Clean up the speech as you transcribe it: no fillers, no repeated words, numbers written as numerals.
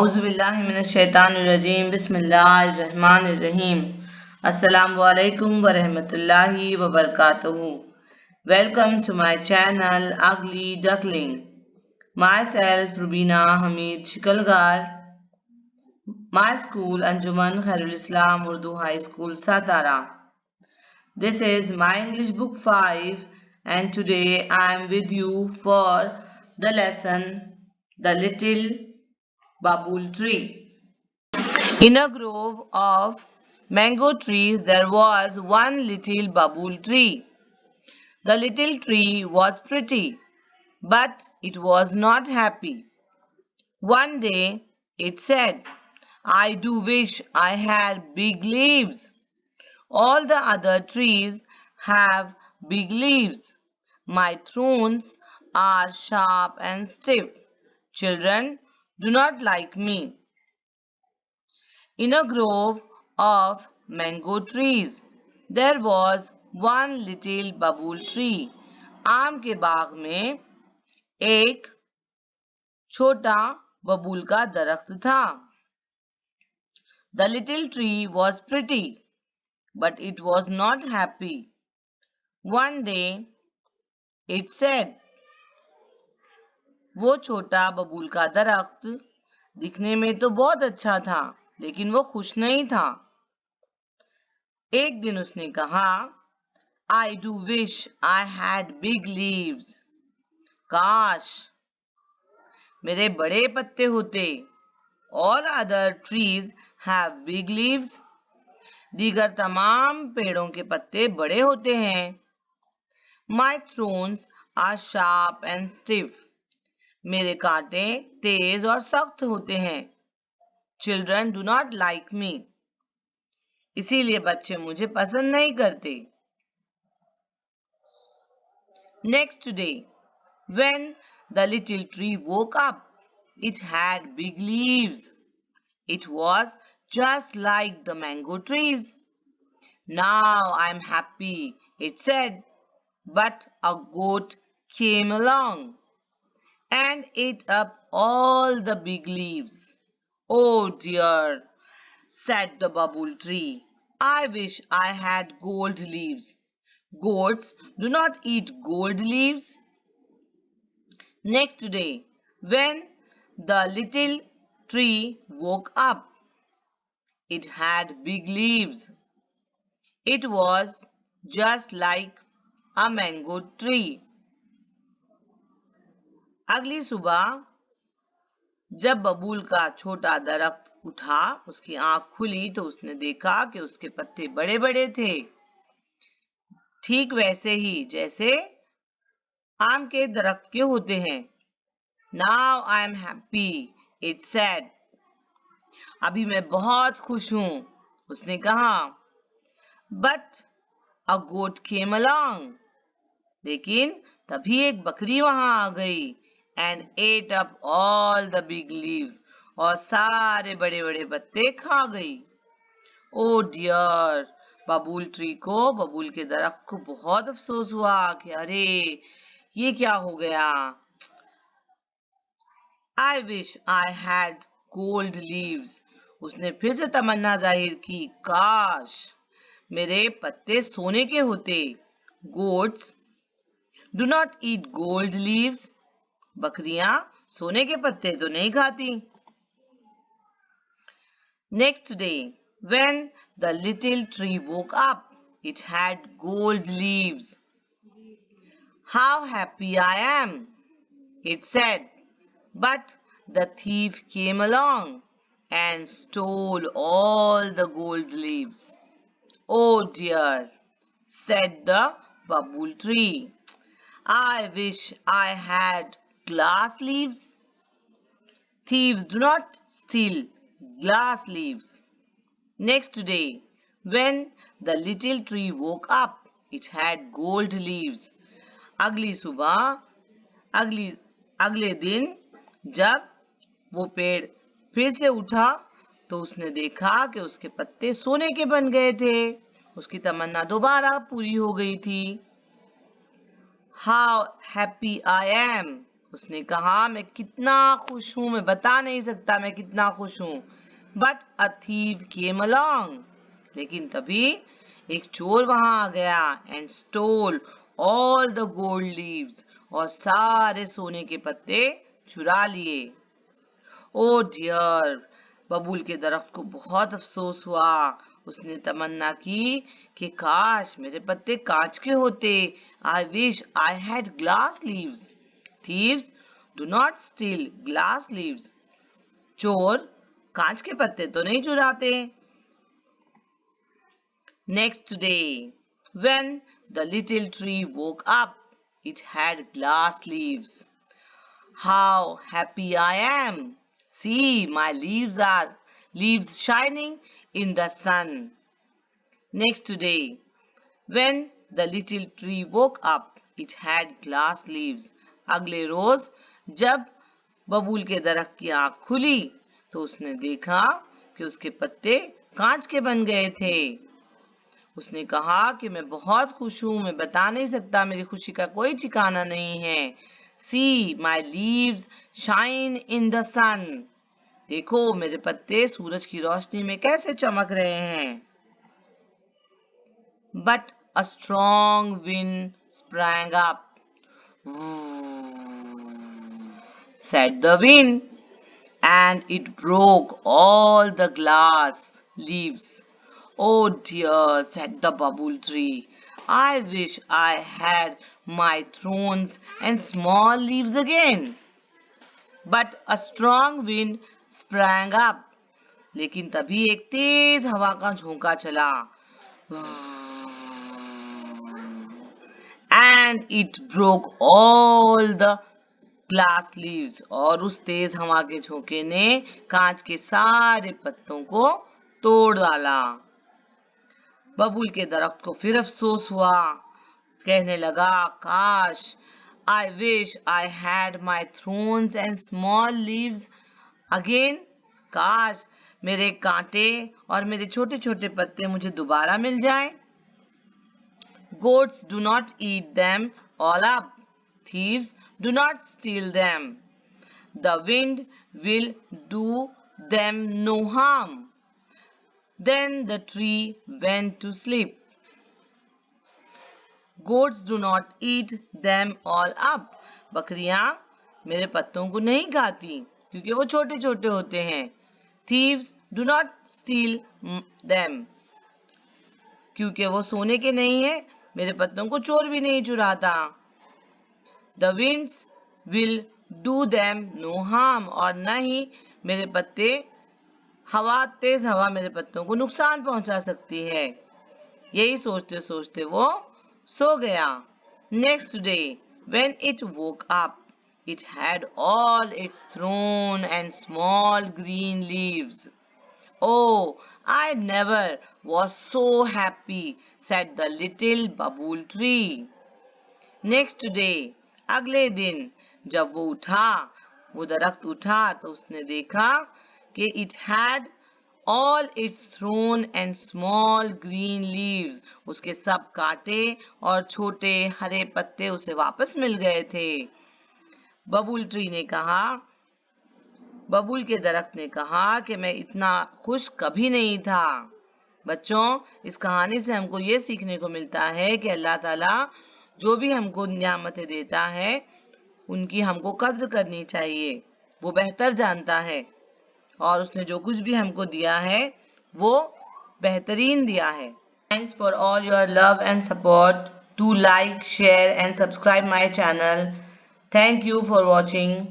औज़ुबिल्लाहिमिनश्शैतानिर्रजीम बिस्मिल्लाहिर्रहमानिर्रहीम अस्सलामु अलैकुम वरहमतुल्लाहि वबरकातुहू. Welcome to my channel Ugly Duckling. Myself Rubina Hamid Shikalgar. My school Anjuman Khairul Islam Urdu High School Satara. This is my English book 5 and today I am with you for the lesson The Little Babul Tree. In a grove of mango trees there was one little babul tree. The little tree was pretty, but it was not happy. One day it said, "I do wish I had big leaves. All the other trees have big leaves. My thorns are sharp and stiff. Children do not like me." In a grove of mango trees there was one little babul tree. आम के बाग में एक छोटा बबूल का दरख्त था. The little tree was pretty, but it was not happy. One day it said, वो छोटा बबूल का दरख्त दिखने में तो बहुत अच्छा था, लेकिन वो खुश नहीं था. एक दिन उसने कहा, I do wish I had big leaves. काश मेरे बड़े पत्ते होते. All other trees have big leaves. दीगर तमाम पेड़ों के पत्ते बड़े होते हैं. My thorns are sharp and stiff. मेरे कांटे तेज और सख्त होते हैं. Children do not like me. इसीलिए बच्चे मुझे पसंद नहीं करते. Next day, when the little tree woke up, it had big leaves. It was just like the mango trees. Now I'm happy, it said. But a goat came along and ate up all the big leaves. Oh dear, said the babul tree. I wish I had gold leaves. Goats do not eat gold leaves. Next day, when the little tree woke up, it had big leaves. It was just like a mango tree. अगली सुबह जब बबूल का छोटा दरख्त उठा, उसकी आंख खुली तो उसने देखा कि उसके पत्ते बड़े बड़े थे, ठीक वैसे ही जैसे आम के दरख्त के होते हैं. Now I am happy, it said. अभी मैं बहुत खुश हूं, उसने कहा. But a goat came along. लेकिन तभी एक बकरी वहां आ गई and ate up all the big leaves. और सारे बड़े बड़े पत्ते खा गई. Oh dear, बबूल ट्री को, बबूल के दरख्त को बहुत अफसोस हुआ कि अरे ये क्या हो गया. I wish I had gold leaves. उसने फिर से तमन्ना जाहिर की, काश मेरे पत्ते सोने के होते. Goats do not eat gold leaves. बकरियां सोने के पत्ते तो नहीं खाती. Next day, when the little tree woke up, it had gold leaves. How happy I am, it said. But the thief came along and stole all the gold leaves. Oh dear, said the babul tree. I wish I had glass leaves. Thieves do not steal glass leaves. Next day, when the little tree woke up, it had gold leaves. अगली सुबह, अगले दिन जब वो पेड़ फिर से उठा तो उसने देखा कि उसके पत्ते सोने के बन गए थे. उसकी तमन्ना दोबारा पूरी हो गई थी. How happy I am, उसने कहा मैं कितना खुश हूं, मैं बता नहीं सकता मैं कितना खुश हूं। But a thief came along, लेकिन तभी एक चोर वहां आ गया and stall all the gold leaves, और सारे सोने के पत्ते चुरा लिए। ओ डियर, बबूल के दरख्त को बहुत अफसोस हुआ। उसने तमन्ना की कि काश मेरे पत्ते कांच के होते। I wish I had glass leaves. Thieves do not steal glass leaves. चोर कांच के पत्ते तो नहीं चुराते। Next day, when the little tree woke up, it had glass leaves. How happy I am! See, my leaves are leaves shining in the sun. Next day, when the little tree woke up, it had glass leaves. अगले रोज जब बबूल के दरख्त की आंख खुली तो उसने देखा कि उसके पत्ते कांच के बन गए थे। उसने कहा कि मैं बहुत खुश हूं, मैं बता नहीं सकता, मेरी खुशी का कोई ठिकाना नहीं है। See, my leaves shine in the sun. देखो मेरे पत्ते सूरज की रोशनी में कैसे चमक रहे हैं। But a strong wind sprang up, said the wind, and it broke all the glass leaves. Oh dear, said the bubble tree. I wish I had my thorns and small leaves again. But a strong wind sprang up. लेकिन तभी एक तेज हवा का झोंका चला and it broke all the glass leaves. और उस तेज हवा के झोंके ने कांच के सारे पत्तों को तोड़ डाला। बबूल के दरख्त को फिर अफसोस हुआ, कहने लगा काश I wish I had my thorns and small leaves again. काश मेरे कांटे और मेरे छोटे छोटे पत्ते मुझे दोबारा मिल जाएं। Goats do not eat them all up. Thieves do not steal them. The wind will do them no harm. Then the tree went to sleep. Goats do not eat them all up. बकरियां मेरे पत्तों को नहीं खाती क्योंकि वो छोटे छोटे होते हैं। Thieves do not steal them. क्योंकि वो सोने के नहीं है, मेरे पत्तों को चोर भी नहीं चुराता। The winds will do them no harm. और न ही मेरे पत्ते तेज हवा मेरे पत्तों को नुकसान पहुंचा सकती है। यही सोचते सोचते वो सो गया। Next day, when it woke up, it had all its thorn and small green leaves. Oh, I never was so happy, said the little bubble tree. Next day, अगले दिन जब वो दरख्त उठा तो उसने देखा कि it had all its thorn and small green leaves. उसके सब कांटे और छोटे हरे पत्ते उसे वापस मिल गए थे। बबूल ट्री ने कहा, बबूल के दरख्त ने कहा कि मैं इतना खुश कभी नहीं था। बच्चों, इस कहानी से हमको ये सीखने को मिलता है कि अल्लाह ताला जो भी हमको नियामतें देता है उनकी हमको कद्र करनी चाहिए। वो बेहतर जानता है और उसने जो कुछ भी हमको दिया है वो बेहतरीन दिया है। Thanks for all your love and support. To like, share and subscribe my channel. Thank you for watching.